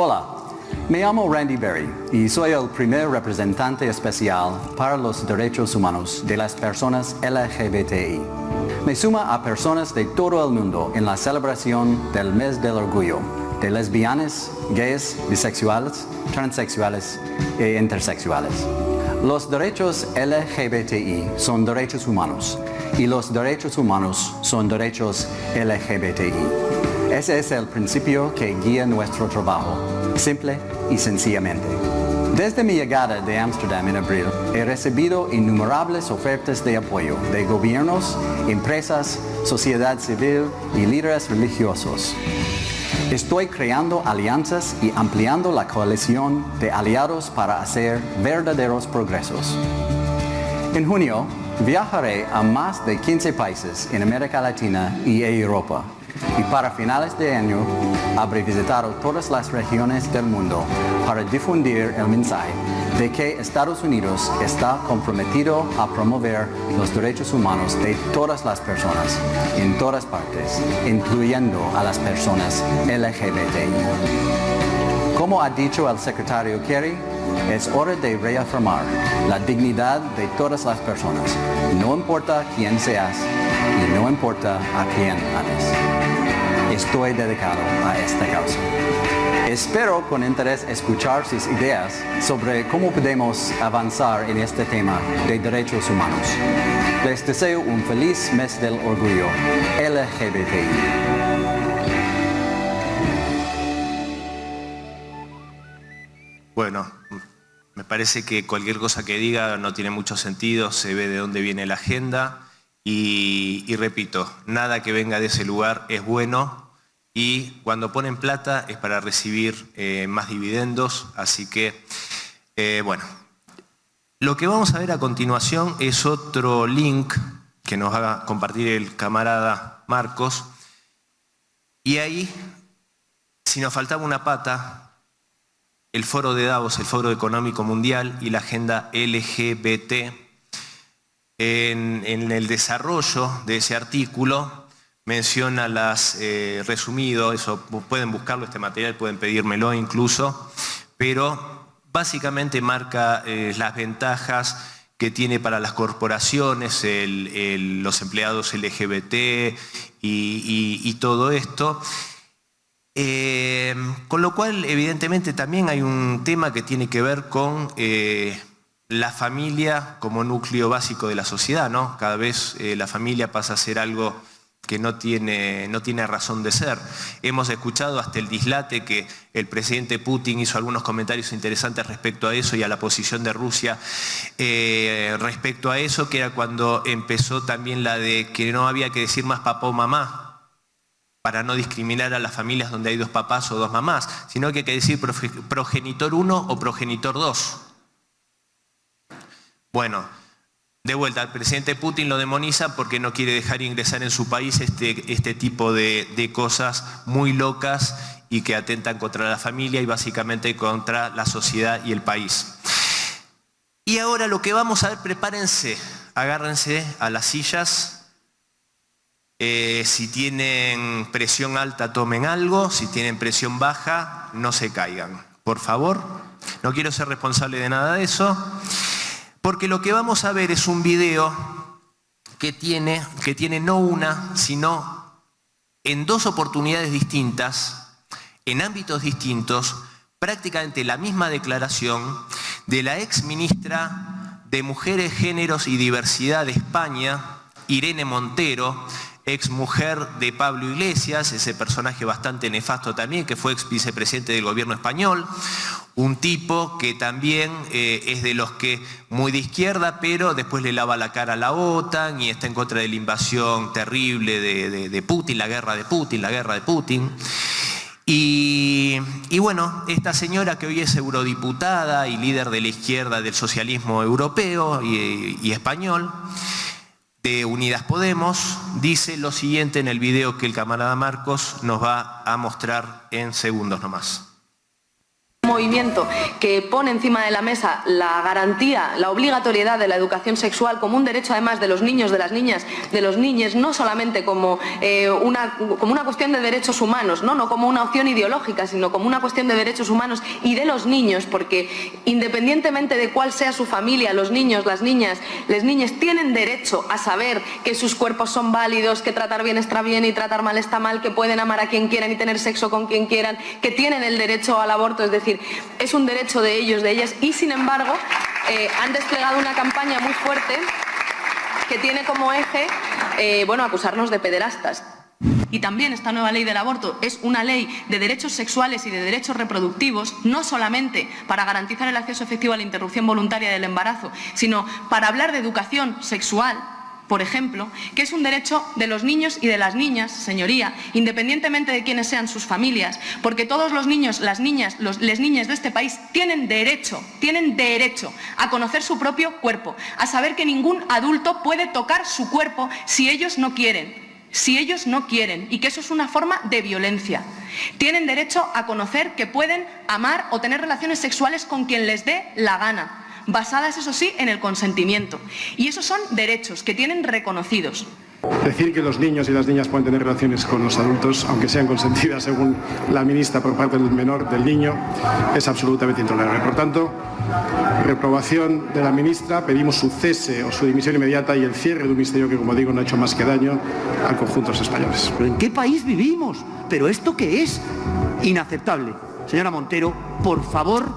Hola, me llamo Randy Berry y soy el primer representante especial para los derechos humanos de las personas LGBTI. Me suma a personas de todo el mundo en la celebración del Mes del Orgullo de lesbianas, gays, bisexuales, transexuales e intersexuales. Los derechos LGBTI son derechos humanos y los derechos humanos son derechos LGBTI. Ese es el principio que guía nuestro trabajo, simple y sencillamente. Desde mi llegada de Ámsterdam en abril, he recibido innumerables ofertas de apoyo de gobiernos, empresas, sociedad civil y líderes religiosos. Estoy creando alianzas y ampliando la coalición de aliados para hacer verdaderos progresos. En junio, viajaré a más de 15 países en América Latina y Europa. Y para finales de año, habré visitado todas las regiones del mundo para difundir el mensaje de que Estados Unidos está comprometido a promover los derechos humanos de todas las personas, en todas partes, incluyendo a las personas LGBTI. Como ha dicho el secretario Kerry, es hora de reafirmar la dignidad de todas las personas, no importa quién seas y no importa a quién ames. Estoy dedicado a esta causa. Espero con interés escuchar sus ideas sobre cómo podemos avanzar en este tema de derechos humanos. Les deseo un feliz mes del orgullo LGBTI. Bueno, me parece que cualquier cosa que diga no tiene mucho sentido, se ve de dónde viene la agenda y repito, nada que venga de ese lugar es bueno y cuando ponen plata es para recibir más dividendos, así que bueno. Lo que vamos a ver a continuación es otro link que nos va a compartir el camarada Marcos y ahí, si nos faltaba una pata, el Foro de Davos, el Foro Económico Mundial y la agenda LGBT, en el desarrollo de ese artículo menciona resumido, eso pueden buscarlo, este material, pueden pedírmelo incluso, pero básicamente marca las ventajas que tiene para las corporaciones, los empleados LGBT y todo esto. Con lo cual, evidentemente, también hay un tema que tiene que ver con la familia como núcleo básico de la sociedad, ¿no? Cada vez la familia pasa a ser algo que no tiene razón de ser. Hemos escuchado hasta el dislate que el presidente Putin hizo algunos comentarios interesantes respecto a eso y a la posición de Rusia respecto a eso, que era cuando empezó también la de que no había que decir más papá o mamá, para no discriminar a las familias donde hay dos papás o dos mamás, sino que hay que decir progenitor 1 o progenitor 2. Bueno, de vuelta, el presidente Putin lo demoniza porque no quiere dejar ingresar en su país este tipo de cosas muy locas y que atentan contra la familia y básicamente contra la sociedad y el país. Y ahora lo que vamos a ver, prepárense, agárrense a las sillas. Si tienen presión alta, tomen algo. Si tienen presión baja, no se caigan. Por favor, no quiero ser responsable de nada de eso. Porque lo que vamos a ver es un video que tiene no una, sino en dos oportunidades distintas, en ámbitos distintos, prácticamente la misma declaración de la ex ministra de Mujeres, Géneros y Diversidad de España, Irene Montero, ex mujer de Pablo Iglesias, ese personaje bastante nefasto también, que fue ex vicepresidente del gobierno español, un tipo que también es de los que muy de izquierda, pero después le lava la cara a la OTAN y está en contra de la invasión terrible de Putin, la guerra de Putin. Y bueno, esta señora que hoy es eurodiputada y líder de la izquierda del socialismo europeo y español, de Unidas Podemos, dice lo siguiente en el video que el camarada Marcos nos va a mostrar en segundos nomás. movimiento que pone encima de la mesa la garantía, la obligatoriedad de la educación sexual como un derecho además de los niños, de las niñas, de los niños, no solamente como una cuestión de derechos humanos, no como una opción ideológica, sino como una cuestión de derechos humanos y de los niños, porque independientemente de cuál sea su familia, los niños, las niñas tienen derecho a saber que sus cuerpos son válidos, que tratar bien está bien y tratar mal está mal, que pueden amar a quien quieran y tener sexo con quien quieran, que tienen el derecho al aborto, es decir, es un derecho de ellos, de ellas, y sin embargo han desplegado una campaña muy fuerte que tiene como eje, acusarnos de pederastas. Y también esta nueva ley del aborto es una ley de derechos sexuales y de derechos reproductivos, no solamente para garantizar el acceso efectivo a la interrupción voluntaria del embarazo, sino para hablar de educación sexual, por ejemplo, que es un derecho de los niños y de las niñas, señoría, independientemente de quiénes sean sus familias, porque todos los niños, las niñas, las niñas de este país tienen derecho a conocer su propio cuerpo, a saber que ningún adulto puede tocar su cuerpo si ellos no quieren, y que eso es una forma de violencia. Tienen derecho a conocer que pueden amar o tener relaciones sexuales con quien les dé la gana, basadas, eso sí, en el consentimiento. Y esos son derechos que tienen reconocidos. Decir que los niños y las niñas pueden tener relaciones con los adultos, aunque sean consentidas según la ministra por parte del menor, del niño, es absolutamente intolerable. Por tanto, reprobación de la ministra, pedimos su cese o su dimisión inmediata y el cierre de un ministerio que, como digo, no ha hecho más que daño al conjunto de los españoles. ¿Pero en qué país vivimos? ¿Pero esto qué es? Inaceptable. Señora Montero, por favor,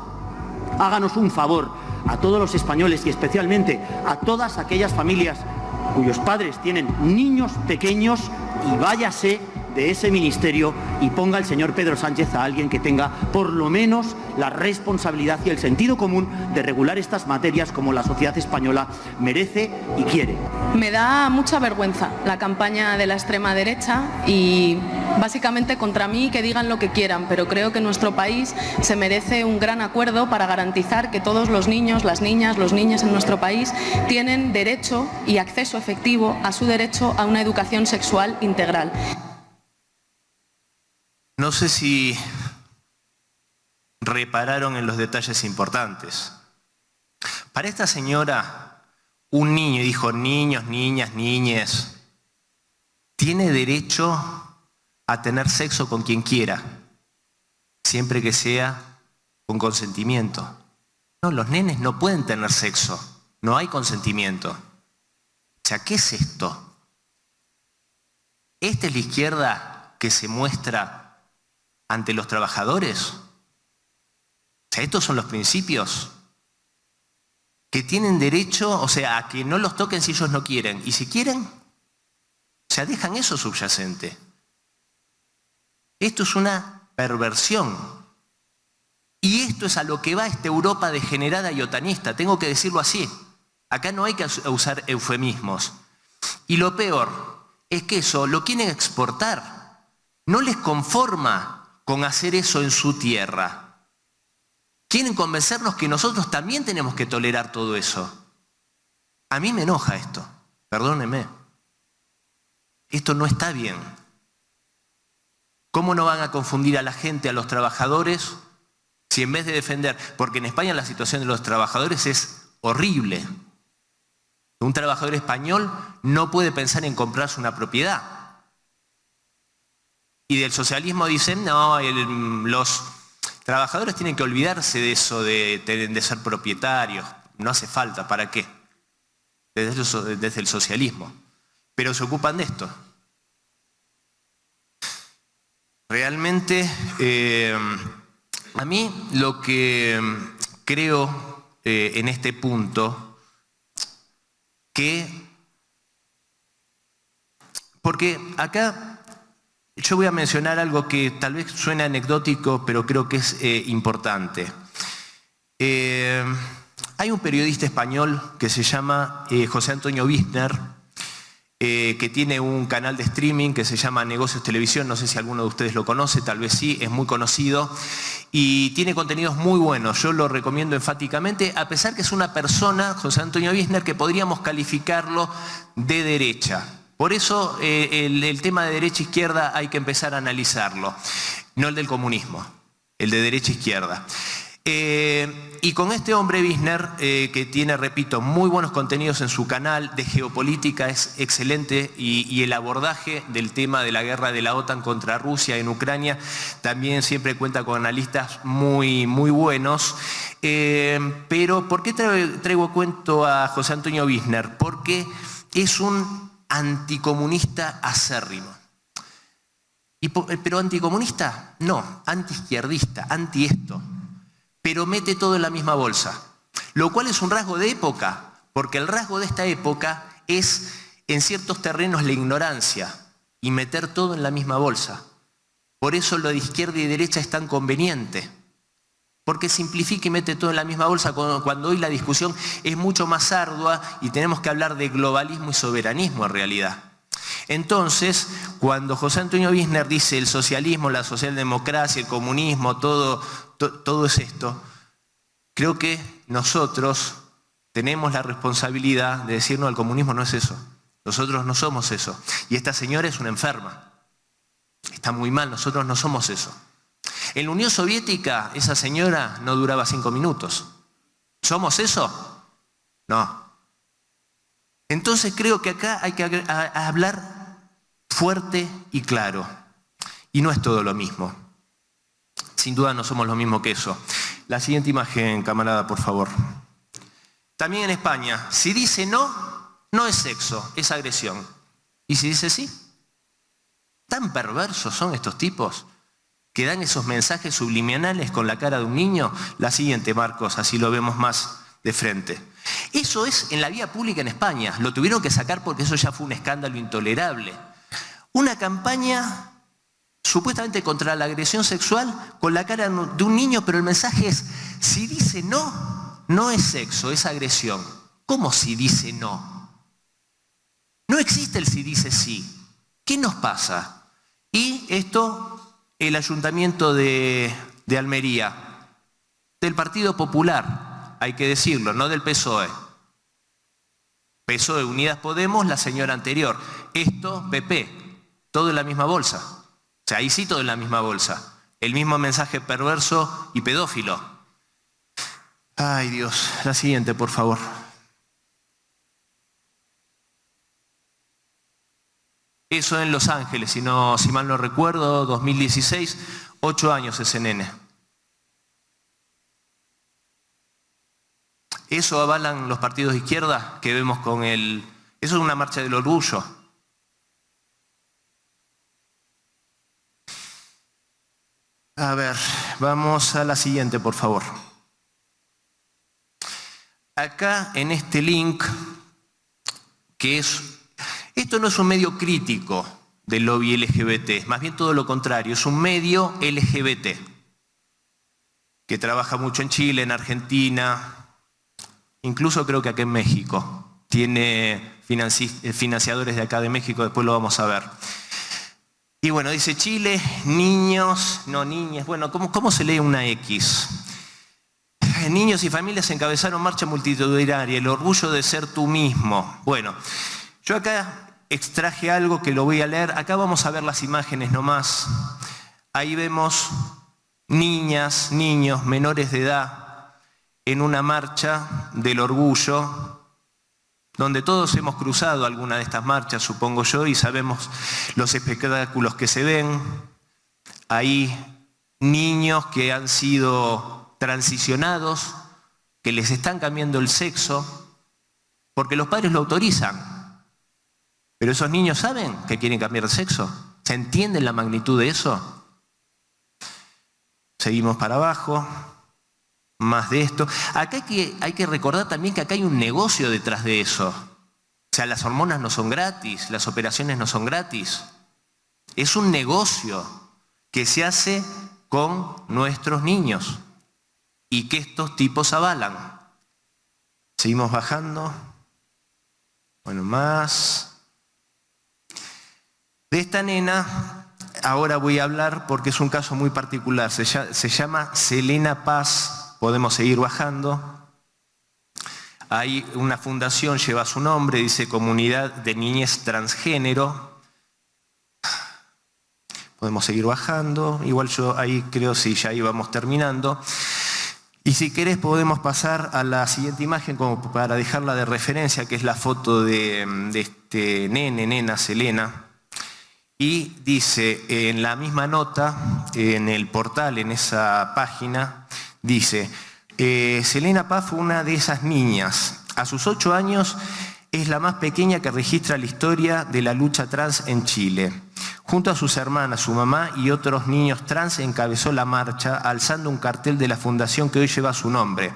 háganos un favor a todos los españoles y especialmente a todas aquellas familias cuyos padres tienen niños pequeños y váyase de ese ministerio y ponga el señor Pedro Sánchez a alguien que tenga por lo menos la responsabilidad y el sentido común de regular estas materias como la sociedad española merece y quiere. Me da mucha vergüenza la campaña de la extrema derecha y básicamente contra mí que digan lo que quieran, pero creo que nuestro país se merece un gran acuerdo para garantizar que todos los niños, las niñas, los niños en nuestro país tienen derecho y acceso efectivo a su derecho a una educación sexual integral. No sé si repararon en los detalles importantes. Para esta señora, un niño, dijo niños, niñas, niñes, tiene derecho a tener sexo con quien quiera, siempre que sea con consentimiento. No, los nenes no pueden tener sexo, no hay consentimiento. O sea, ¿qué es esto? ¿Esta es la izquierda que se muestra ante los trabajadores? O sea, estos son los principios que tienen derecho, o sea, a que no los toquen si ellos no quieren. Y si quieren, o sea, dejan eso subyacente. Esto es una perversión. Y esto es a lo que va esta Europa degenerada y otanista. Tengo que decirlo así. Acá no hay que usar eufemismos. Y lo peor es que eso lo quieren exportar. No les conforma con hacer eso en su tierra. Quieren convencernos que nosotros también tenemos que tolerar todo eso. A mí me enoja esto, perdónenme. Esto no está bien. ¿Cómo no van a confundir a la gente, a los trabajadores, si en vez de defender, porque en España la situación de los trabajadores es horrible. Un trabajador español no puede pensar en comprarse una propiedad. Y del socialismo dicen, no, los trabajadores tienen que olvidarse de eso de ser propietarios. No hace falta, ¿para qué? Desde el socialismo. Pero se ocupan de esto. Realmente, a mí lo que creo en este punto, porque acá yo voy a mencionar algo que tal vez suene anecdótico, pero creo que es importante. Hay un periodista español que se llama José Antonio Vísner, que tiene un canal de streaming que se llama Negocios Televisión, no sé si alguno de ustedes lo conoce, tal vez sí, es muy conocido, y tiene contenidos muy buenos, yo lo recomiendo enfáticamente, a pesar que es una persona, José Antonio Vísner, que podríamos calificarlo de derecha. Por eso el tema de derecha-izquierda hay que empezar a analizarlo, no el del comunismo, el de derecha-izquierda. Y con este hombre, Wissner, que tiene, repito, muy buenos contenidos en su canal de geopolítica, es excelente, y el abordaje del tema de la guerra de la OTAN contra Rusia en Ucrania también siempre cuenta con analistas muy, muy buenos. Pero ¿por qué traigo cuento a José Antonio Wissner? Porque es un anticomunista acérrimo. ¿Pero anticomunista? No, antiizquierdista, anti esto. Pero mete todo en la misma bolsa. Lo cual es un rasgo de época, porque el rasgo de esta época es, en ciertos terrenos, la ignorancia y meter todo en la misma bolsa. Por eso lo de izquierda y derecha es tan conveniente. Porque simplifica y mete todo en la misma bolsa cuando hoy la discusión es mucho más ardua y tenemos que hablar de globalismo y soberanismo en realidad. Entonces, cuando José Antonio Wissner dice el socialismo, la socialdemocracia, el comunismo, todo es esto, creo que nosotros tenemos la responsabilidad de decir, no, el comunismo no es eso. Nosotros no somos eso. Y esta señora es una enferma. Está muy mal, nosotros no somos eso. En la Unión Soviética, esa señora no duraba 5 minutos. ¿Somos eso? No. Entonces creo que acá hay que hablar fuerte y claro. Y no es todo lo mismo. Sin duda no somos lo mismo que eso. La siguiente imagen, camarada, por favor. También en España, si dice no, no es sexo, es agresión. Y si dice sí, tan perversos son estos tipos que dan esos mensajes subliminales con la cara de un niño. La siguiente, Marcos, así lo vemos más de frente. Eso es en la vía pública en España. Lo tuvieron que sacar porque eso ya fue un escándalo intolerable. Una campaña supuestamente contra la agresión sexual con la cara de un niño, pero el mensaje es, si dice no, no es sexo, es agresión. ¿Cómo si dice no? No existe el si dice sí. ¿Qué nos pasa? Y esto, el Ayuntamiento de Almería, del Partido Popular, hay que decirlo, no del PSOE. PSOE, Unidas Podemos, la señora anterior. Esto, PP, todo en la misma bolsa. O sea, ahí sí todo en la misma bolsa. El mismo mensaje perverso y pedófilo. Ay, Dios. La siguiente, por favor. Eso en Los Ángeles, si mal no recuerdo, 2016, 8 años ese nene. Eso avalan los partidos de izquierda que vemos con el... Eso es una marcha del orgullo. A ver, vamos a la siguiente, por favor. Acá en este link, que es... Esto no es un medio crítico del lobby LGBT, más bien todo lo contrario, es un medio LGBT, que trabaja mucho en Chile, en Argentina, incluso creo que acá en México. Tiene financiadores de acá de México, después lo vamos a ver. Y bueno, dice Chile, niños, no niñas, bueno, ¿cómo se lee una X? Niños y familias encabezaron marcha multitudinaria, el orgullo de ser tú mismo. Bueno, yo acá extraje algo que lo voy a leer. Acá vamos a ver las imágenes nomás. Ahí vemos niñas, niños, menores de edad en una marcha del orgullo, donde todos hemos cruzado alguna de estas marchas, supongo yo, y sabemos los espectáculos que se ven. Ahí niños que han sido transicionados, que les están cambiando el sexo, porque los padres lo autorizan. Pero esos niños saben que quieren cambiar de sexo. ¿Se entiende la magnitud de eso? Seguimos para abajo. Más de esto. Acá hay que recordar también que acá hay un negocio detrás de eso. O sea, las hormonas no son gratis, las operaciones no son gratis. Es un negocio que se hace con nuestros niños y que estos tipos avalan. Seguimos bajando. Bueno, más. De esta nena, ahora voy a hablar porque es un caso muy particular. Se llama Selena Paz. Podemos seguir bajando. Hay una fundación, lleva su nombre, dice Comunidad de Niñez Transgénero. Podemos seguir bajando. Igual yo ahí creo, sí, ya íbamos terminando. Y si querés podemos pasar a la siguiente imagen como para dejarla de referencia, que es la foto de este nena, Selena. Y dice en la misma nota, en el portal, en esa página, dice, Selena Paz fue una de esas niñas. A sus 8 años es la más pequeña que registra la historia de la lucha trans en Chile. Junto a sus hermanas, su mamá y otros niños trans encabezó la marcha alzando un cartel de la fundación que hoy lleva su nombre.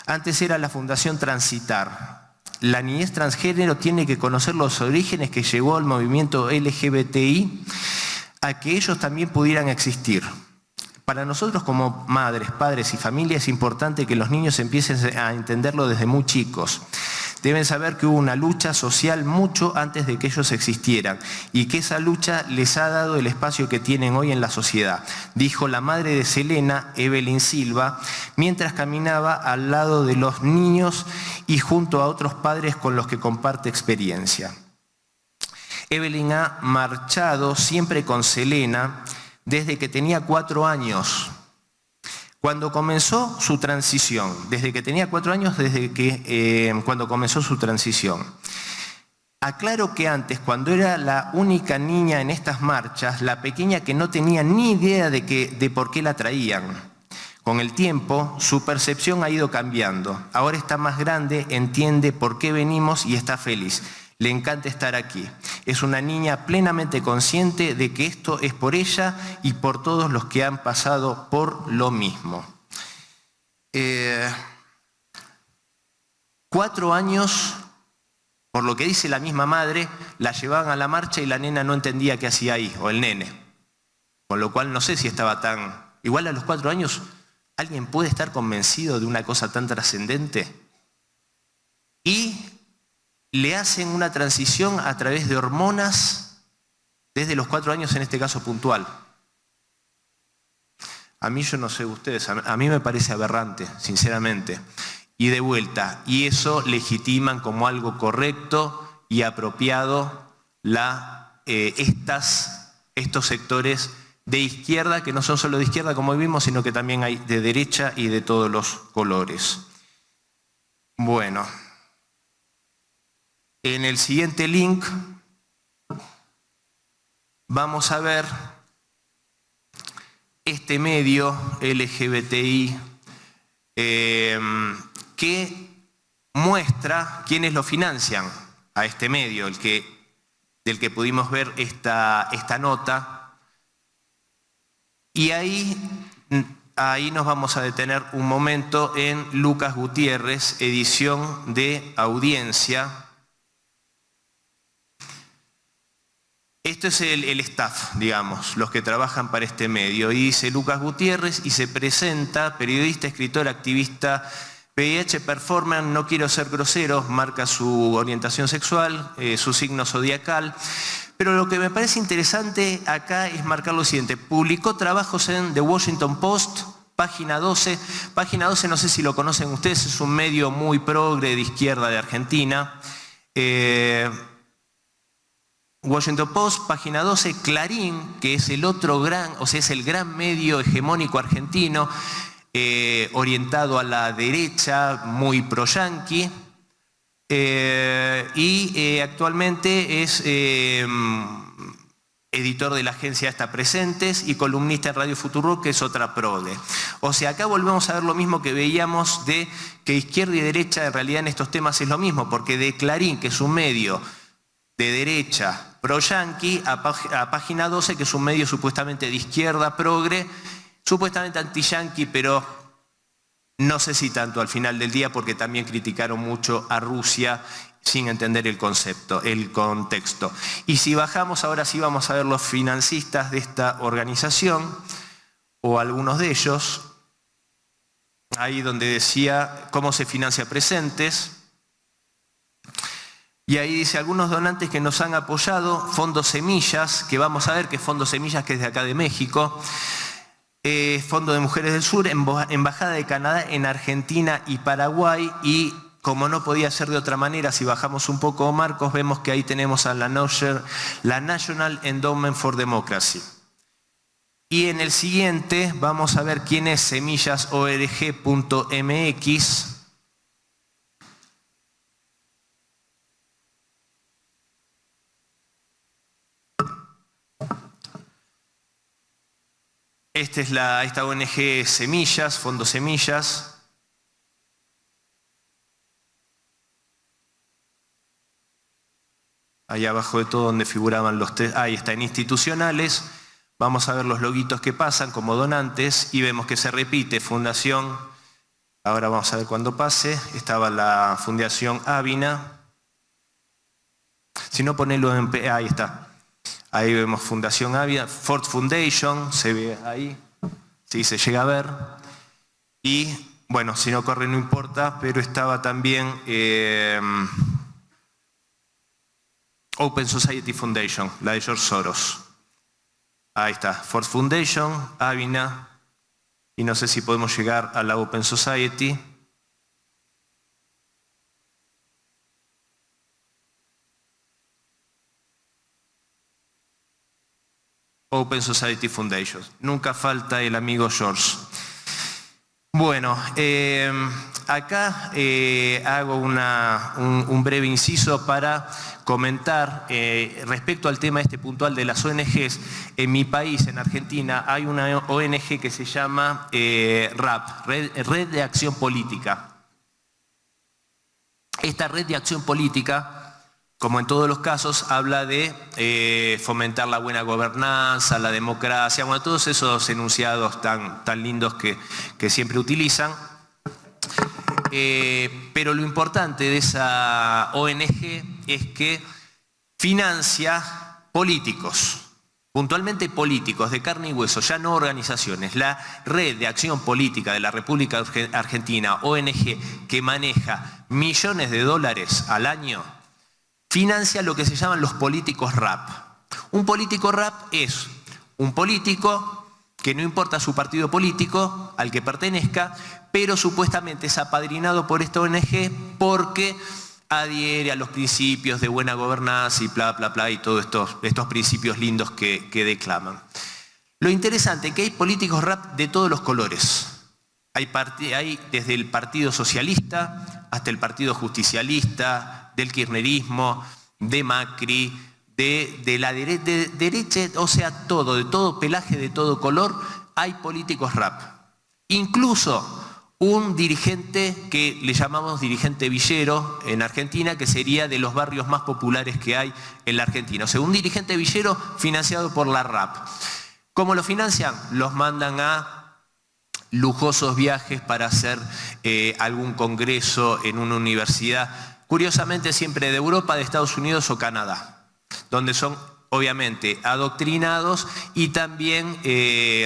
Antes era la Fundación Transitar. La niñez transgénero tiene que conocer los orígenes que llevó al movimiento LGBTI a que ellos también pudieran existir. Para nosotros como madres, padres y familia es importante que los niños empiecen a entenderlo desde muy chicos. Deben saber que hubo una lucha social mucho antes de que ellos existieran y que esa lucha les ha dado el espacio que tienen hoy en la sociedad, dijo la madre de Selena, Evelyn Silva, mientras caminaba al lado de los niños y junto a otros padres con los que comparte experiencia. Evelyn ha marchado siempre con Selena desde que tenía 4 años. Cuando comenzó su transición, cuando comenzó su transición. Aclaro que antes, cuando era la única niña en estas marchas, la pequeña que no tenía ni idea de por qué la traían. Con el tiempo, su percepción ha ido cambiando. Ahora está más grande, entiende por qué venimos y está feliz. Le encanta estar aquí. Es una niña plenamente consciente de que esto es por ella y por todos los que han pasado por lo mismo. 4 años, por lo que dice la misma madre, la llevaban a la marcha y la nena no entendía qué hacía ahí, o el nene. Con lo cual no sé si estaba tan... Igual a los 4 años, ¿alguien puede estar convencido de una cosa tan trascendente? Y le hacen una transición a través de hormonas desde los 4 años, en este caso puntual. A mí, yo no sé ustedes, a mí me parece aberrante, sinceramente. Y de vuelta, y eso legitiman como algo correcto y apropiado estos sectores de izquierda, que no son solo de izquierda como vimos, sino que también hay de derecha y de todos los colores. Bueno. En el siguiente link vamos a ver este medio LGBTI que muestra quiénes lo financian a este medio, del que pudimos ver esta nota. Y ahí nos vamos a detener un momento en Lucas Gutiérrez, edición de Audiencia. Esto es el staff, digamos, los que trabajan para este medio. Y dice Lucas Gutiérrez y se presenta, periodista, escritor, activista, PIH, performer, no quiero ser grosero, marca su orientación sexual, su signo zodiacal. Pero lo que me parece interesante acá es marcar lo siguiente. Publicó trabajos en The Washington Post, Página 12. Página 12, no sé si lo conocen ustedes, es un medio muy progre de izquierda de Argentina. Washington Post, Página 12, Clarín, que es el otro gran, es el gran medio hegemónico argentino, orientado a la derecha, muy pro-yanqui, y actualmente es editor de la agencia Está Presentes y columnista en Radio Futuro, que es otra progre. O sea, acá volvemos a ver lo mismo que veíamos de que izquierda y derecha en realidad en estos temas es lo mismo, porque de Clarín, que es un medio de derecha pro-yanqui, a Página 12, que es un medio supuestamente de izquierda progre, supuestamente anti-yanqui, pero no sé si tanto al final del día, porque también criticaron mucho a Rusia sin entender el concepto, el contexto. Y si bajamos, ahora sí vamos a ver los financistas de esta organización, o algunos de ellos, ahí donde decía cómo se financia Presentes. Y ahí dice, algunos donantes que nos han apoyado, Fondo Semillas, que vamos a ver que es Fondo Semillas, que es de acá de México, Fondo de Mujeres del Sur, Embajada de Canadá en Argentina y Paraguay, y como no podía ser de otra manera, si bajamos un poco, Marcos, vemos que ahí tenemos a la National Endowment for Democracy. Y en el siguiente vamos a ver quién es semillasorg.mx. Esta ONG Semillas, Fondo Semillas. Ahí abajo de todo donde figuraban los ahí está, en institucionales. Vamos a ver los loguitos que pasan como donantes y vemos que se repite Fundación. Ahora vamos a ver cuándo pase. Estaba la Fundación Ávina. Si no, ponelo en... ahí está. Ahí vemos Fundación Ávila, Ford Foundation, se ve ahí, sí, se llega a ver. Y, bueno, si no corre no importa, pero estaba también Open Society Foundation, la de George Soros. Ahí está, Ford Foundation, Ávila, y no sé si podemos llegar a la Open Society. Open Society Foundation. Nunca falta el amigo George. Bueno, acá hago un breve inciso para comentar respecto al tema puntual de las ONGs. En mi país, en Argentina, hay una ONG que se llama RAP, Red de Acción Política. Esta Red de Acción Política, como en todos los casos, habla de fomentar la buena gobernanza, la democracia, bueno, todos esos enunciados tan lindos que siempre utilizan. Pero lo importante de esa ONG es que financia políticos, puntualmente políticos de carne y hueso, ya no organizaciones. La Red de Acción Política de la República Argentina, ONG, que maneja millones de dólares al año, financia lo que se llaman los políticos RAP. Un político RAP es un político que no importa su partido político al que pertenezca, pero supuestamente es apadrinado por esta ONG porque adhiere a los principios de buena gobernanza y bla, bla, bla, y todos estos principios lindos que declaman. Lo interesante es que hay políticos RAP de todos los colores. Hay desde el Partido Socialista hasta el Partido Justicialista, del kirchnerismo, de Macri, de la derecha, o sea, todo, de todo pelaje, de todo color, hay políticos RAP. Incluso un dirigente que le llamamos dirigente villero en Argentina, que sería de los barrios más populares que hay en la Argentina. O sea, un dirigente villero financiado por la RAP. ¿Cómo lo financian? Los mandan a lujosos viajes para hacer algún congreso en una universidad, curiosamente siempre de Europa, de Estados Unidos o Canadá, donde son obviamente adoctrinados y también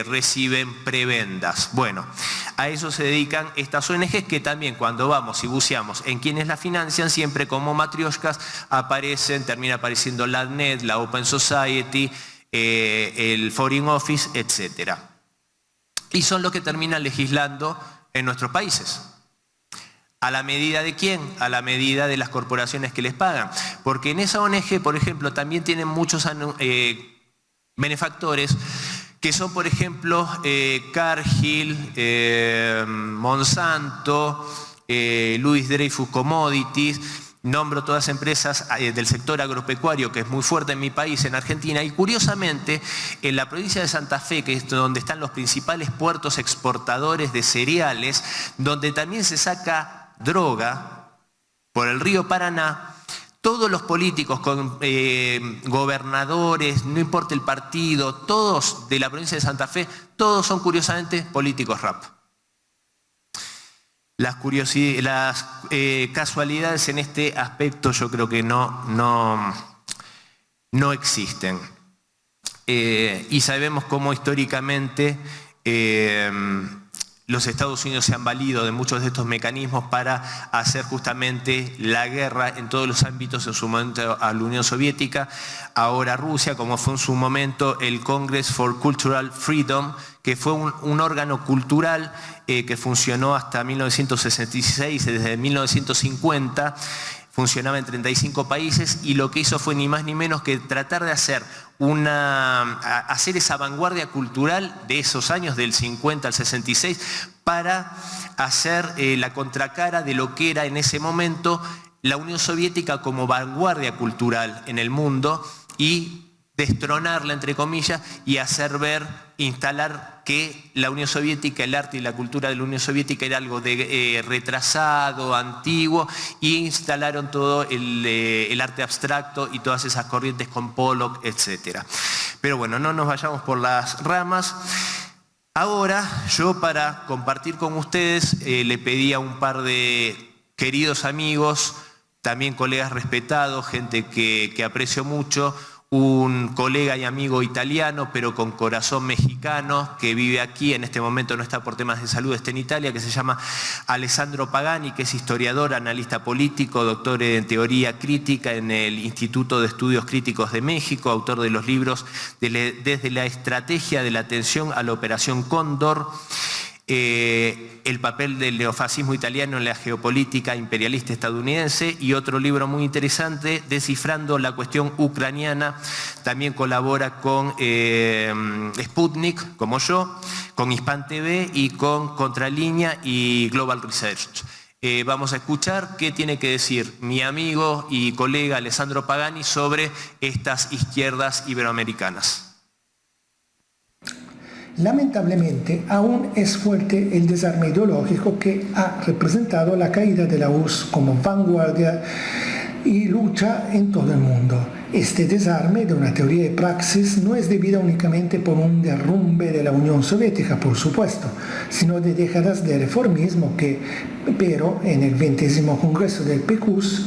reciben prebendas. Bueno, a eso se dedican estas ONGs, que también cuando vamos y buceamos en quienes la financian, siempre como matrioshkas termina apareciendo la ADNET, la Open Society, el Foreign Office, etc. Y son los que terminan legislando en nuestros países. ¿A la medida de quién? A la medida de las corporaciones que les pagan. Porque en esa ONG, por ejemplo, también tienen muchos benefactores que son, por ejemplo, Cargill, Monsanto, Louis Dreyfus Commodities. Nombro todas empresas del sector agropecuario, que es muy fuerte en mi país, en Argentina, y curiosamente en la provincia de Santa Fe, que es donde están los principales puertos exportadores de cereales, donde también se saca droga por el río Paraná, todos los políticos, gobernadores, no importa el partido, todos de la provincia de Santa Fe, todos son curiosamente políticos RAP. Las casualidades en este aspecto yo creo que no existen. Y sabemos cómo históricamente los Estados Unidos se han valido de muchos de estos mecanismos para hacer justamente la guerra en todos los ámbitos, en su momento a la Unión Soviética, ahora a Rusia, como fue en su momento el Congress for Cultural Freedom, que fue un órgano cultural que funcionó hasta 1966, desde 1950, funcionaba en 35 países y lo que hizo fue ni más ni menos que tratar de hacer esa vanguardia cultural de esos años, del 50 al 66, para hacer la contracara de lo que era en ese momento la Unión Soviética como vanguardia cultural en el mundo y destronarla, entre comillas, y hacer ver, instalar que la Unión Soviética, el arte y la cultura de la Unión Soviética era algo de retrasado, antiguo, y instalaron todo el arte abstracto y todas esas corrientes con Pollock, etc. Pero bueno, no nos vayamos por las ramas. Ahora, yo para compartir con ustedes le pedí a un par de queridos amigos, también colegas respetados, gente que aprecio mucho, un colega y amigo italiano, pero con corazón mexicano, que vive aquí, en este momento no está por temas de salud, está en Italia, que se llama Alessandro Pagani, que es historiador, analista político, doctor en teoría crítica en el Instituto de Estudios Críticos de México, autor de los libros Desde la estrategia de la atención a la Operación Cóndor, el papel del neofascismo italiano en la geopolítica imperialista estadounidense, y otro libro muy interesante, Descifrando la cuestión ucraniana. También colabora con Sputnik, como yo, con Hispan TV y con Contralínea y Global Research. Vamos a escuchar qué tiene que decir mi amigo y colega Alessandro Pagani sobre estas izquierdas iberoamericanas. Lamentablemente, aún es fuerte el desarme ideológico que ha representado la caída de la URSS como vanguardia y lucha en todo el mundo. Este desarme de una teoría de praxis no es debida únicamente por un derrumbe de la Unión Soviética, por supuesto, sino de décadas de reformismo que, pero en el 20º Congreso del PQS,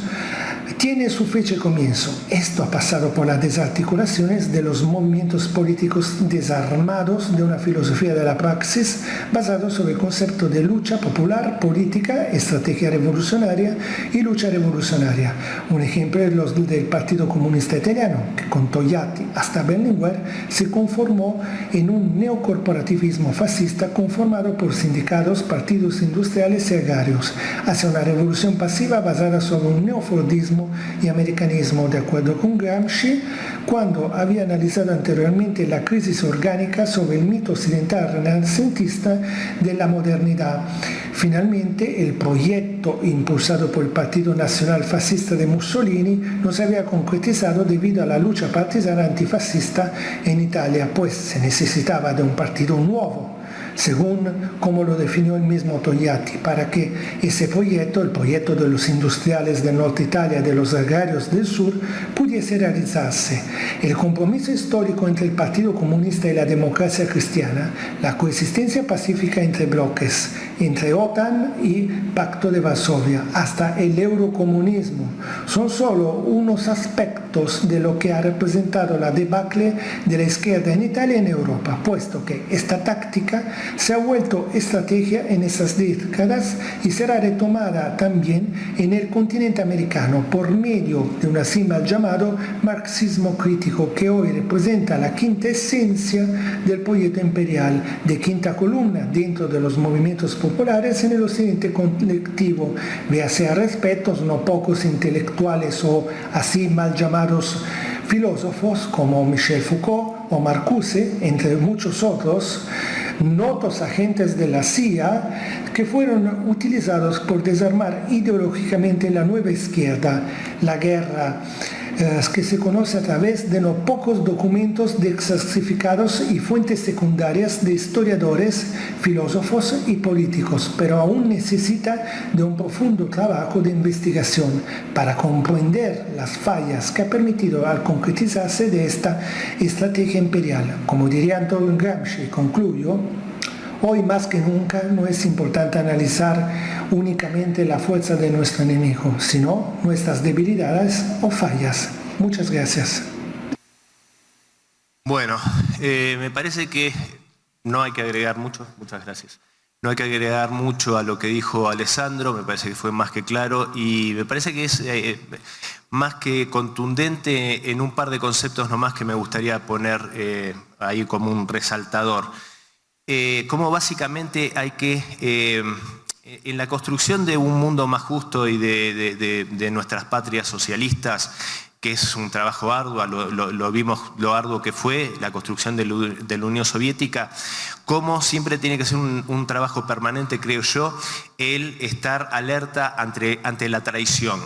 tiene su fecha de comienzo. Esto ha pasado por las desarticulaciones de los movimientos políticos desarmados de una filosofía de la praxis basada sobre el concepto de lucha popular, política, estrategia revolucionaria y lucha revolucionaria. Un ejemplo es los del Partido Comunista Italiano, que con Togliatti hasta Berlinguer se conformó en un neocorporativismo fascista conformado por sindicatos, partidos industriales y agrarios, hacia una revolución pasiva basada sobre un neofordismo y americanismo, de acuerdo con Gramsci, cuando había analizado anteriormente la crisis orgánica sobre el mito occidental renacentista de la modernidad. Finalmente, el proyecto impulsado por el Partido Nacional Fascista de Mussolini no se había concretizado debido a la lucha partisana antifascista en Italia, pues se necesitaba de un partido nuevo, según como lo definió el mismo Togliatti, para que ese proyecto, el proyecto de los industriales del norte de Italia, de los agrarios del sur, pudiese realizarse. El compromiso histórico entre el Partido Comunista y la democracia cristiana, la coexistencia pacífica entre bloques, entre OTAN y Pacto de Varsovia, hasta el eurocomunismo, son solo unos aspectos de lo que ha representado la debacle de la izquierda en Italia y en Europa, puesto que esta táctica se ha vuelto estrategia en esas décadas y será retomada también en el continente americano por medio de un así mal llamado marxismo crítico, que hoy representa la quinta esencia del proyecto imperial, de quinta columna dentro de los movimientos populares en el occidente colectivo. Véase a respetos no pocos intelectuales o así mal llamados filósofos como Michel Foucault o Marcuse, entre muchos otros, notos agentes de la CIA que fueron utilizados por desarmar ideológicamente la nueva izquierda, la guerra que se conoce a través de no pocos documentos desclasificados y fuentes secundarias de historiadores, filósofos y políticos, pero aún necesita de un profundo trabajo de investigación para comprender las fallas que ha permitido al concretizarse de esta estrategia imperial. Como diría Antonio Gramsci, concluyo, hoy más que nunca no es importante analizar únicamente la fuerza de nuestro enemigo, sino nuestras debilidades o fallas. Muchas gracias. Bueno, me parece que no hay que agregar mucho, muchas gracias. No hay que agregar mucho a lo que dijo Alessandro, me parece que fue más que claro y me parece que es más que contundente en un par de conceptos nomás que me gustaría poner ahí como un resaltador. Cómo básicamente hay que en la construcción de un mundo más justo y de nuestras patrias socialistas, que es un trabajo arduo, lo vimos lo arduo que fue la construcción de la Unión Soviética, como siempre tiene que ser un trabajo permanente, creo yo, el estar alerta ante la traición.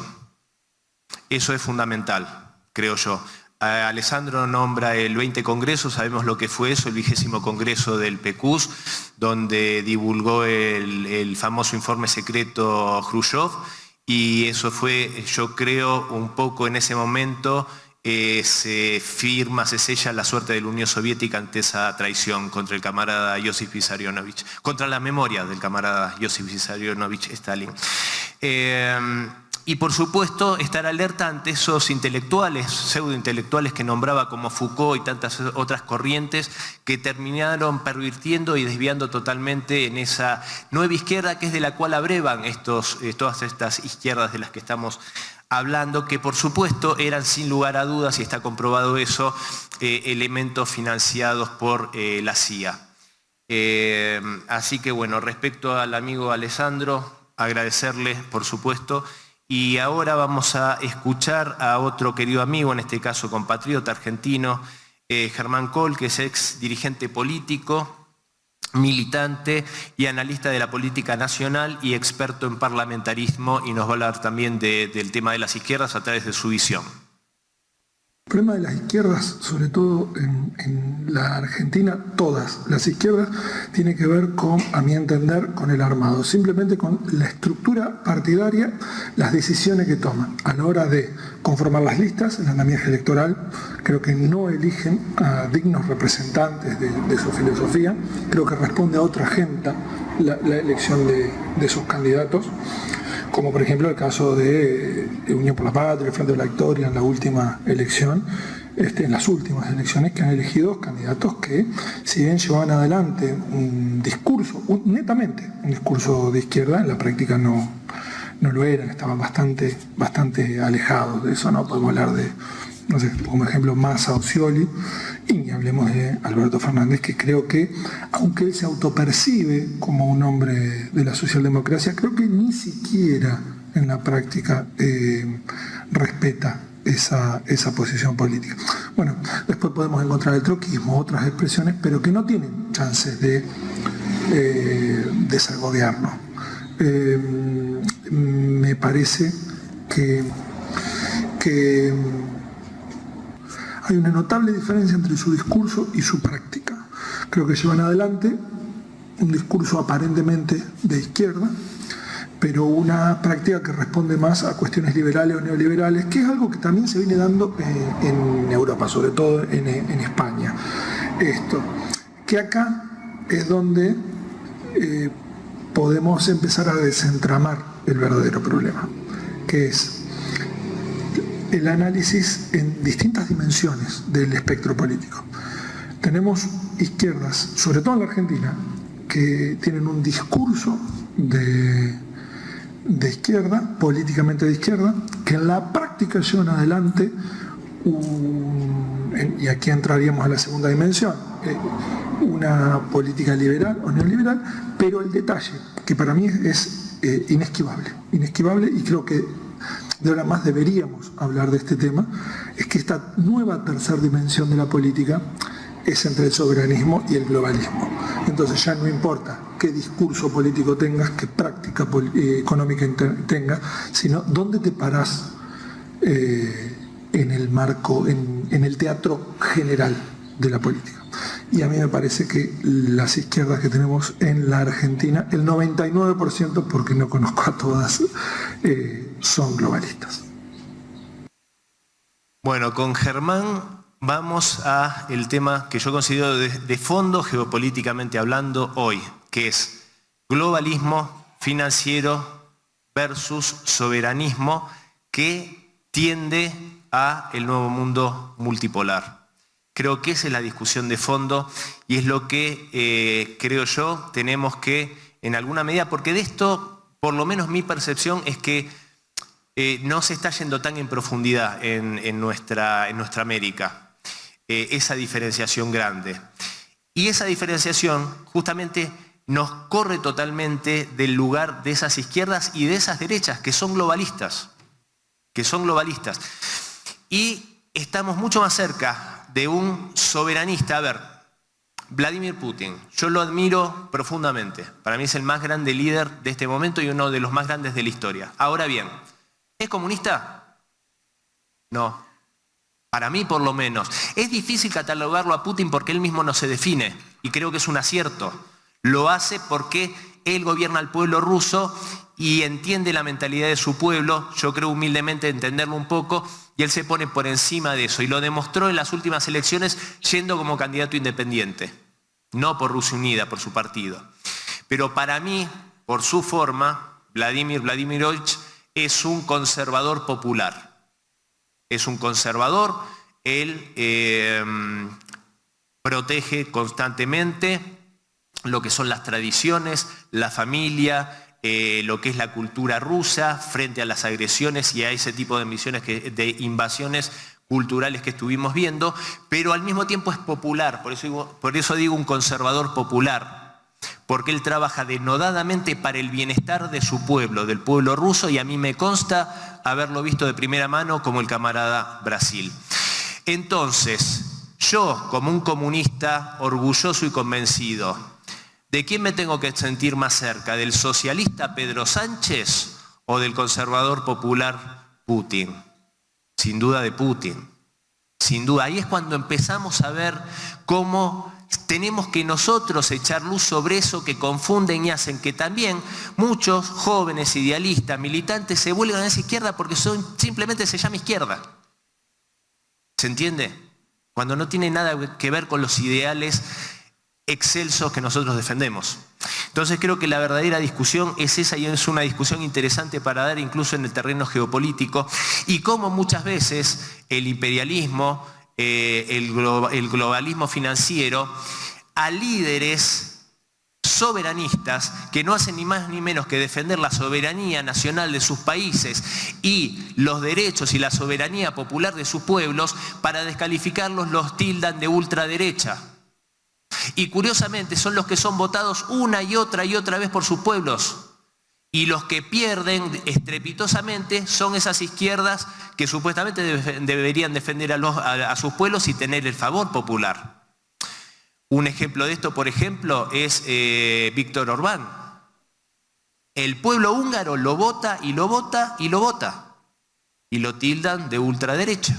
Eso es fundamental, creo yo. Alessandro nombra el 20 Congreso, sabemos lo que fue eso, el 20º Congreso del PQS, donde divulgó el famoso informe secreto Khrushchev, y eso fue, yo creo, un poco en ese momento se sella la suerte de la Unión Soviética ante esa traición contra el camarada Josip Vissarionovich, contra la memoria del camarada Josip Vissarionovich Stalin. Y por supuesto estar alerta ante esos intelectuales, pseudointelectuales que nombraba como Foucault y tantas otras corrientes que terminaron pervirtiendo y desviando totalmente en esa nueva izquierda que es de la cual abrevan todas estas izquierdas de las que estamos hablando, que por supuesto eran sin lugar a dudas, y está comprobado eso, elementos financiados por la CIA. Así que bueno, respecto al amigo Alessandro, agradecerle por supuesto. Y ahora vamos a escuchar a otro querido amigo, en este caso compatriota argentino, Germán Kohl, que es ex dirigente político, militante y analista de la política nacional y experto en parlamentarismo, y nos va a hablar también del tema de las izquierdas a través de su visión. El problema de las izquierdas, sobre todo en la Argentina, todas las izquierdas, tiene que ver con, a mi entender, con el armado, simplemente con la estructura partidaria, las decisiones que toman. A la hora de conformar las listas, el andamiaje electoral, creo que no eligen a dignos representantes de su filosofía, creo que responde a otra agenda la elección de sus candidatos, como por ejemplo el caso de Unión por la Patria, el Frente de la Victoria en la última elección, en las últimas elecciones, que han elegido candidatos que, si bien llevaban adelante un discurso, netamente un discurso de izquierda, en la práctica no lo eran, estaban bastante alejados de eso, ¿no? Podemos hablar de, no sé, como ejemplo, Massa o Scioli, y hablemos de Alberto Fernández, que creo que, aunque él se autopercibe como un hombre de la socialdemocracia, creo que ni siquiera en la práctica respeta esa posición política. Bueno, después podemos encontrar el troquismo, otras expresiones, pero que no tienen chances de ser gobierno. Me parece que hay una notable diferencia entre su discurso y su práctica. Creo que llevan adelante un discurso aparentemente de izquierda, pero una práctica que responde más a cuestiones liberales o neoliberales, que es algo que también se viene dando en Europa, sobre todo en España. Esto, que acá es donde podemos empezar a desentramar el verdadero problema, que es el análisis en distintas dimensiones del espectro político. Tenemos izquierdas, sobre todo en la Argentina, que tienen un discurso de izquierda, políticamente de izquierda, que en la práctica llevan adelante y aquí entraríamos a la segunda dimensión, una política liberal o neoliberal, pero el detalle, que para mí es inesquivable, y creo que de ahora más deberíamos hablar de este tema, es que esta nueva tercera dimensión de la política es entre el soberanismo y el globalismo. Entonces ya no importa qué discurso político tengas, qué práctica económica tengas, sino dónde te parás en el marco, en el teatro general de la política. Y a mí me parece que las izquierdas que tenemos en la Argentina, el 99%, porque no conozco a todas, son globalistas. Bueno, con Germán vamos a el tema que yo considero de fondo geopolíticamente hablando hoy, que es globalismo financiero versus soberanismo que tiende a el nuevo mundo multipolar. Creo que esa es la discusión de fondo y es lo que creo yo tenemos que, en alguna medida, porque de esto, por lo menos mi percepción es que no se está yendo tan en profundidad en nuestra América, esa diferenciación grande. Y esa diferenciación justamente nos corre totalmente del lugar de esas izquierdas y de esas derechas que son globalistas. Y estamos mucho más cerca de un soberanista. A ver, Vladimir Putin, yo lo admiro profundamente. Para mí es el más grande líder de este momento y uno de los más grandes de la historia. Ahora bien, ¿es comunista? No. Para mí, por lo menos. Es difícil catalogarlo a Putin porque él mismo no se define. Y creo que es un acierto. Lo hace porque él gobierna al pueblo ruso y entiende la mentalidad de su pueblo. Yo creo humildemente entenderlo un poco. Y él se pone por encima de eso. Y lo demostró en las últimas elecciones yendo como candidato independiente. No por Rusia Unida, por su partido. Pero para mí, por su forma, Vladimir Vladimirovich es un conservador popular. Es un conservador, él protege constantemente lo que son las tradiciones, la familia, lo que es la cultura rusa frente a las agresiones y a ese tipo de invasiones culturales que estuvimos viendo, pero al mismo tiempo es popular, por eso digo un conservador popular. Porque él trabaja denodadamente para el bienestar de su pueblo, del pueblo ruso, y a mí me consta haberlo visto de primera mano como el camarada Brasil. Entonces, yo como un comunista orgulloso y convencido, ¿de quién me tengo que sentir más cerca? ¿Del socialista Pedro Sánchez o del conservador popular Putin? Sin duda de Putin. Sin duda, ahí es cuando empezamos a ver cómo tenemos que nosotros echar luz sobre eso que confunden y hacen que también muchos jóvenes idealistas, militantes, se vuelvan a esa izquierda porque simplemente se llama izquierda. ¿Se entiende? Cuando no tiene nada que ver con los ideales excelsos que nosotros defendemos. Entonces creo que la verdadera discusión es esa y es una discusión interesante para dar incluso en el terreno geopolítico y cómo muchas veces el imperialismo, el globalismo financiero, a líderes soberanistas que no hacen ni más ni menos que defender la soberanía nacional de sus países y los derechos y la soberanía popular de sus pueblos, para descalificarlos los tildan de ultraderecha. Y curiosamente son los que son votados una y otra vez por sus pueblos. Y los que pierden estrepitosamente son esas izquierdas que supuestamente deberían defender a sus pueblos y tener el favor popular. Un ejemplo de esto, por ejemplo, es Víctor Orbán. El pueblo húngaro lo vota y lo vota y lo vota. Y lo tildan de ultraderecha.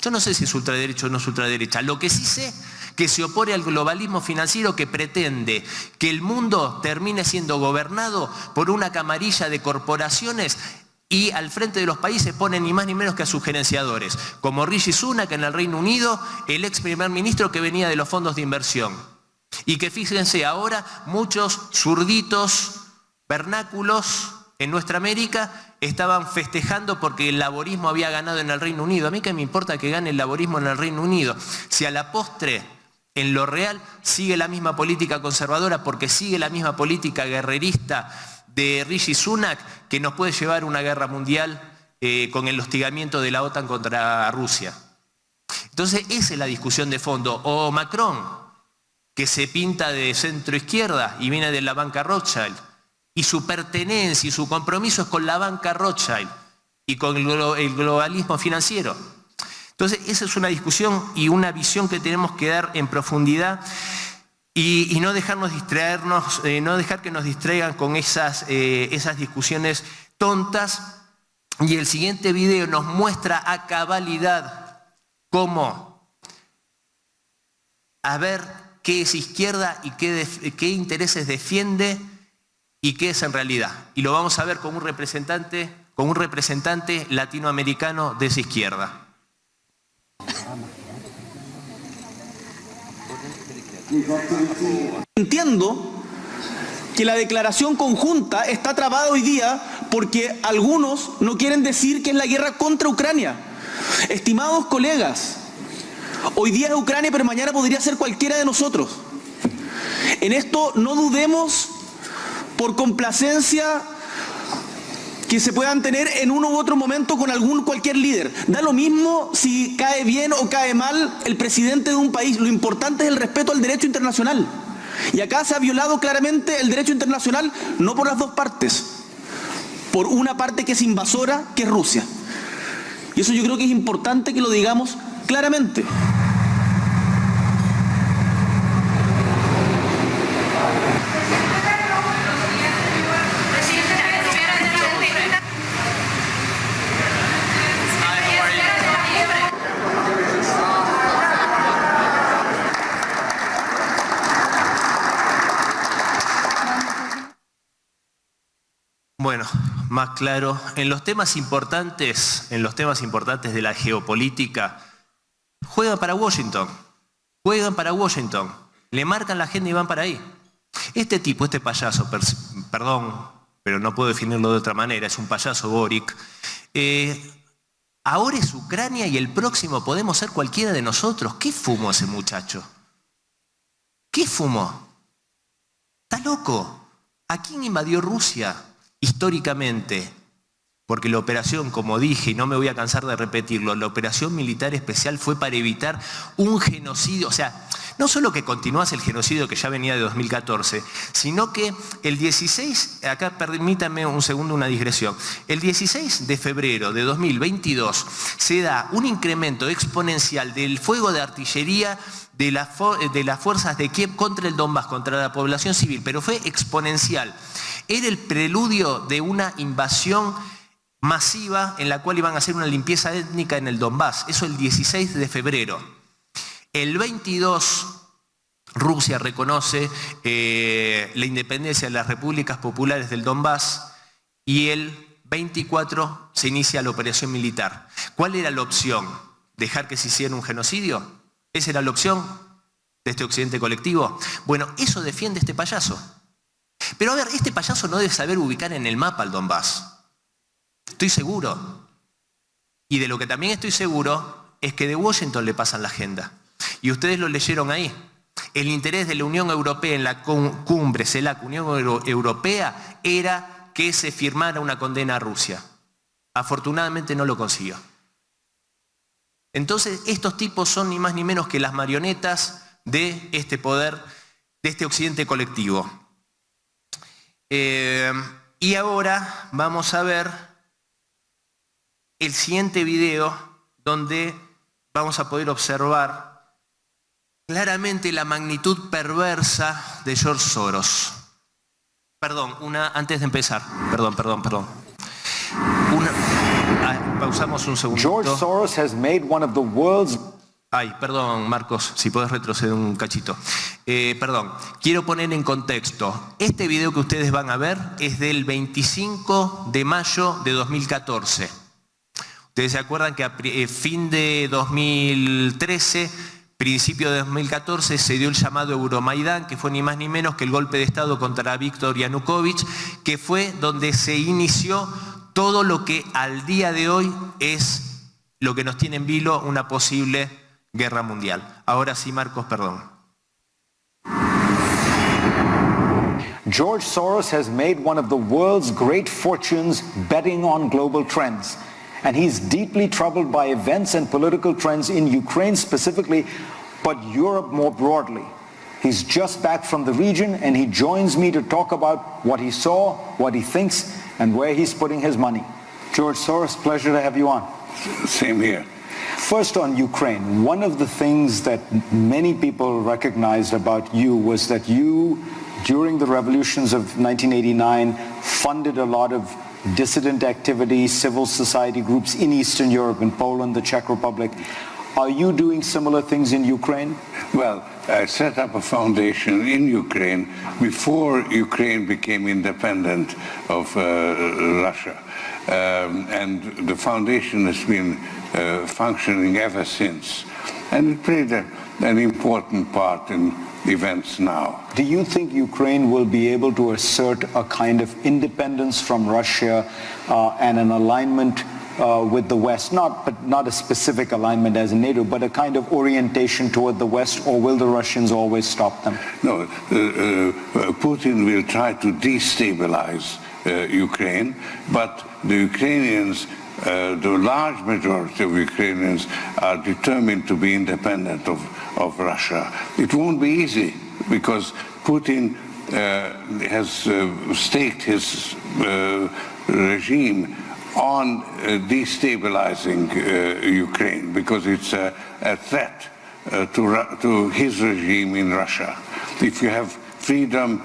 Yo no sé si es ultraderecha o no es ultraderecha. Lo que sí sé que se opone al globalismo financiero que pretende que el mundo termine siendo gobernado por una camarilla de corporaciones y al frente de los países ponen ni más ni menos que a sus gerenciadores, como Rishi Sunak en el Reino Unido, el ex primer ministro que venía de los fondos de inversión. Y que fíjense ahora muchos zurditos vernáculos en nuestra América estaban festejando porque el laborismo había ganado en el Reino Unido. A mí qué me importa que gane el laborismo en el Reino Unido, si a la postre, en lo real, sigue la misma política conservadora porque sigue la misma política guerrerista de Rishi Sunak que nos puede llevar a una guerra mundial con el hostigamiento de la OTAN contra Rusia. Entonces esa es la discusión de fondo. O Macron, que se pinta de centro izquierda y viene de la banca Rothschild, y su pertenencia y su compromiso es con la banca Rothschild y con el globalismo financiero. Entonces esa es una discusión y una visión que tenemos que dar en profundidad y no dejarnos distraernos, no dejar que nos distraigan con esas discusiones tontas. Y el siguiente video nos muestra a cabalidad cómo a ver qué es izquierda y qué intereses defiende y qué es en realidad. Y lo vamos a ver con un representante latinoamericano de esa izquierda. Entiendo que la declaración conjunta está trabada hoy día porque algunos no quieren decir que es la guerra contra Ucrania. Estimados colegas, hoy día es Ucrania, pero mañana podría ser cualquiera de nosotros. En esto no dudemos por complacencia que se puedan tener en uno u otro momento con cualquier líder. Da lo mismo si cae bien o cae mal el presidente de un país. Lo importante es el respeto al derecho internacional. Y acá se ha violado claramente el derecho internacional, no por las dos partes, por una parte que es invasora, que es Rusia. Y eso yo creo que es importante que lo digamos claramente. Bueno, más claro, en los temas importantes de la geopolítica, juegan para Washington, le marcan la agenda y van para ahí. Este tipo, este payaso, perdón, pero no puedo definirlo de otra manera, es un payaso Boric, ahora es Ucrania y el próximo podemos ser cualquiera de nosotros. ¿Qué fumó ese muchacho? ¿Qué fumó? ¿Está loco? ¿A quién invadió Rusia? Históricamente, porque la operación, como dije, y no me voy a cansar de repetirlo, la operación militar especial fue para evitar un genocidio, o sea, no solo que continuase el genocidio que ya venía de 2014, sino que el 16, acá permítanme un segundo una digresión, el 16 de febrero de 2022 se da un incremento exponencial del fuego de artillería de las fuerzas de Kiev contra el Donbass, contra la población civil, pero fue exponencial. Era el preludio de una invasión masiva en la cual iban a hacer una limpieza étnica en el Donbass. Eso el 16 de febrero. El 22, Rusia reconoce la independencia de las repúblicas populares del Donbass y el 24 se inicia la operación militar. ¿Cuál era la opción? ¿Dejar que se hiciera un genocidio? ¿Esa era la opción de este occidente colectivo? Bueno, eso defiende este payaso. Pero a ver, este payaso no debe saber ubicar en el mapa el Donbass. Estoy seguro. Y de lo que también estoy seguro es que de Washington le pasan la agenda. Y ustedes lo leyeron ahí. El interés de la Unión Europea en la cumbre CELAC Unión Europea era que se firmara una condena a Rusia. Afortunadamente no lo consiguió. Entonces estos tipos son ni más ni menos que las marionetas de este poder, de este occidente colectivo. Y ahora vamos a ver el siguiente video donde vamos a poder observar claramente la magnitud perversa de George Soros. Perdón, antes de empezar, perdón. Pausamos un segundo. George Soros has made one of the world's... Ay, perdón, Marcos, si puedes retroceder un cachito. Perdón, quiero poner en contexto. Este video que ustedes van a ver es del 25 de mayo de 2014. Ustedes se acuerdan que a fin de 2013, principio de 2014, se dio el llamado Euromaidán, que fue ni más ni menos que el golpe de Estado contra Víktor Yanukovych, que fue donde se inició todo lo que al día de hoy es lo que nos tiene en vilo una posible guerra mundial. Ahora sí, Marcos, perdón. George Soros has made one of the world's great fortunes betting on global trends. And he's deeply troubled by events and political trends in Ukraine specifically, but Europe more broadly. He's just back from the region and he joins me to talk about what he saw, what he thinks, and where he's putting his money. George Soros, pleasure to have you on. Same here. First on Ukraine, one of the things that many people recognized about you was that you, during the revolutions of 1989, funded a lot of dissident activity, civil society groups in Eastern Europe, in Poland, the Czech Republic. Are you doing similar things in Ukraine? Well, I set up a foundation in Ukraine before Ukraine became independent of Russia. And the foundation has been functioning ever since. And it played an important part in events now. Do you think Ukraine will be able to assert a kind of independence from Russia and an alignment with the West, not a specific alignment as in NATO, but a kind of orientation toward the West, or will the Russians always stop them? No, Putin will try to destabilize Ukraine, but the Ukrainians, the large majority of Ukrainians are determined to be independent of Russia. It won't be easy. because Putin has staked his regime on destabilizing Ukraine, because it's a threat to his regime in Russia. If you have freedom,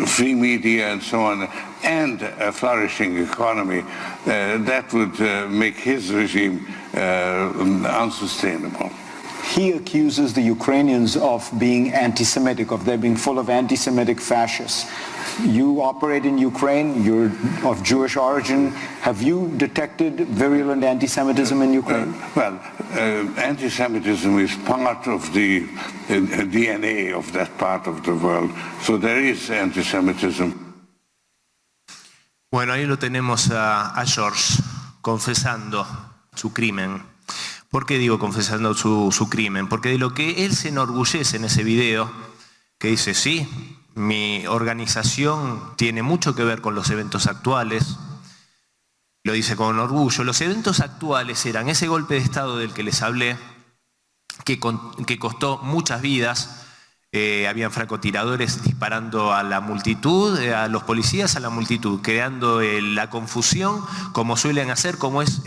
free media and so on, and a flourishing economy, that would make his regime unsustainable. He accuses the Ukrainians of being anti-Semitic, of their being full of anti-Semitic fascists. You operate in Ukraine, you're of Jewish origin. Have you detected virulent anti-Semitism in Ukraine? Anti-Semitism is part of the DNA of that part of the world. So there is anti-Semitism. Bueno, ahí lo tenemos a George confesando su crimen. ¿Por qué digo confesando su crimen? Porque de lo que él se enorgullece en ese video, que dice, sí, mi organización tiene mucho que ver con los eventos actuales, lo dice con orgullo. Los eventos actuales eran ese golpe de Estado del que les hablé, que costó muchas vidas. Habían francotiradores disparando a la multitud, a los policías, a la multitud, creando la confusión, como suelen hacer, como es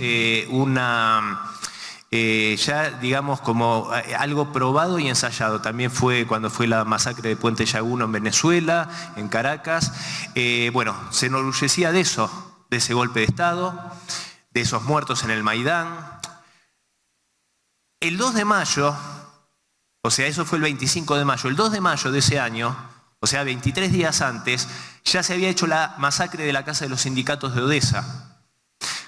ya digamos como algo probado y ensayado. También fue cuando fue la masacre de Puente Llaguno en Venezuela, en Caracas. Bueno, se enorgullecía de eso, de ese golpe de Estado, de esos muertos en el Maidán. El 2 de mayo, o sea, eso fue el 25 de mayo, el 2 de mayo de ese año, o sea, 23 días antes, ya se había hecho la masacre de la Casa de los Sindicatos de Odessa,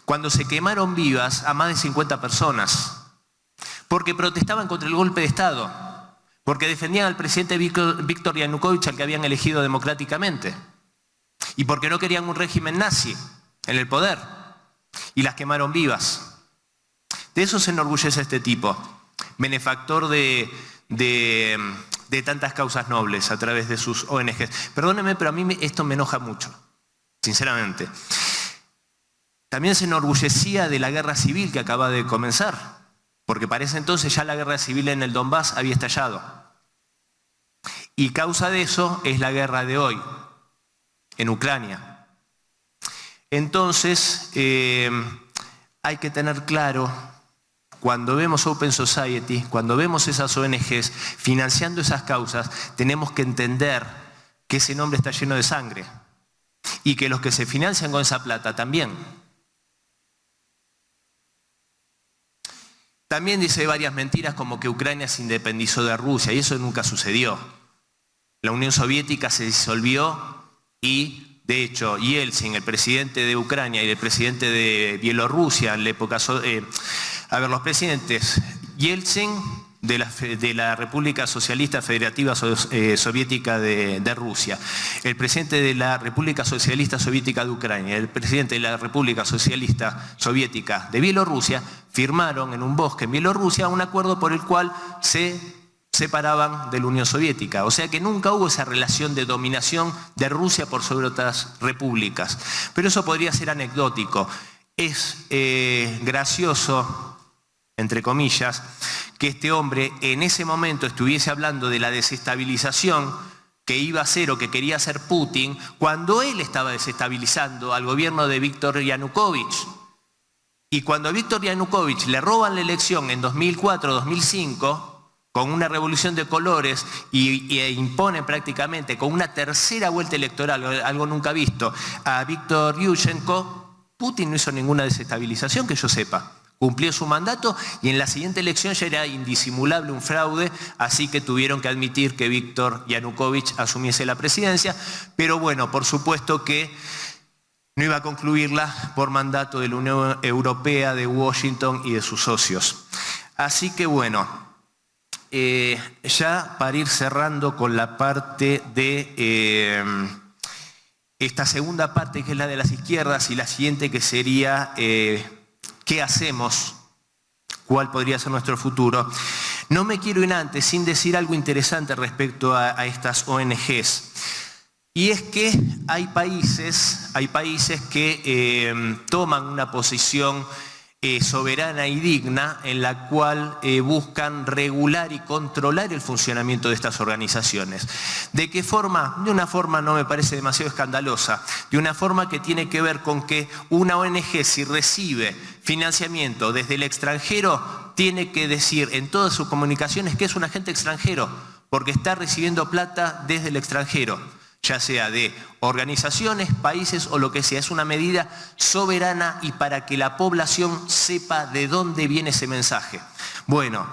cuando se quemaron vivas a más de 50 personas, porque protestaban contra el golpe de Estado, porque defendían al presidente Víctor Yanukovych, al que habían elegido democráticamente, y porque no querían un régimen nazi en el poder, y las quemaron vivas. De eso se enorgullece este tipo, benefactor de tantas causas nobles a través de sus ONGs. Perdónenme, pero a mí esto me enoja mucho, sinceramente. También se enorgullecía de la guerra civil que acaba de comenzar, porque para ese entonces ya la guerra civil en el Donbass había estallado. Y causa de eso es la guerra de hoy, en Ucrania. Entonces, hay que tener claro, cuando vemos Open Society, cuando vemos esas ONGs financiando esas causas, tenemos que entender que ese nombre está lleno de sangre y que los que se financian con esa plata también. También dice varias mentiras como que Ucrania se independizó de Rusia, y eso nunca sucedió. La Unión Soviética se disolvió y, de hecho, Yeltsin, el presidente de Ucrania, y el presidente de Bielorrusia en la época... los presidentes Yeltsin de la República Socialista Federativa Soviética de Rusia, el presidente de la República Socialista Soviética de Ucrania, el presidente de la República Socialista Soviética de Bielorrusia, firmaron en un bosque en Bielorrusia un acuerdo por el cual se separaban de la Unión Soviética. O sea que nunca hubo esa relación de dominación de Rusia por sobre otras repúblicas. Pero eso podría ser anecdótico. Es gracioso, entre comillas, que este hombre en ese momento estuviese hablando de la desestabilización que iba a hacer o que quería hacer Putin, cuando él estaba desestabilizando al gobierno de Víctor Yanukovych. Y cuando a Víctor Yanukovych le roban la elección en 2004-2005, con una revolución de colores e imponen prácticamente con una tercera vuelta electoral, algo nunca visto, a Víctor Yushchenko, Putin no hizo ninguna desestabilización que yo sepa. Cumplió su mandato y en la siguiente elección ya era indisimulable un fraude, así que tuvieron que admitir que Víctor Yanukovych asumiese la presidencia, pero bueno, por supuesto que no iba a concluirla por mandato de la Unión Europea, de Washington y de sus socios. Así que bueno, ya para ir cerrando con la parte de esta segunda parte, que es la de las izquierdas, y la siguiente que sería ¿qué hacemos? ¿Cuál podría ser nuestro futuro? No me quiero ir antes sin decir algo interesante respecto a estas ONGs. Y es que hay países que toman una posición soberana y digna en la cual buscan regular y controlar el funcionamiento de estas organizaciones. ¿De qué forma? De una forma no me parece demasiado escandalosa, de una forma que tiene que ver con que una ONG, si recibe financiamiento desde el extranjero, tiene que decir en todas sus comunicaciones que es un agente extranjero, porque está recibiendo plata desde el extranjero, ya sea de organizaciones, países o lo que sea. Es una medida soberana y para que la población sepa de dónde viene ese mensaje. Bueno,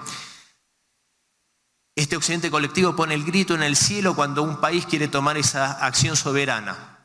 este occidente colectivo pone el grito en el cielo cuando un país quiere tomar esa acción soberana.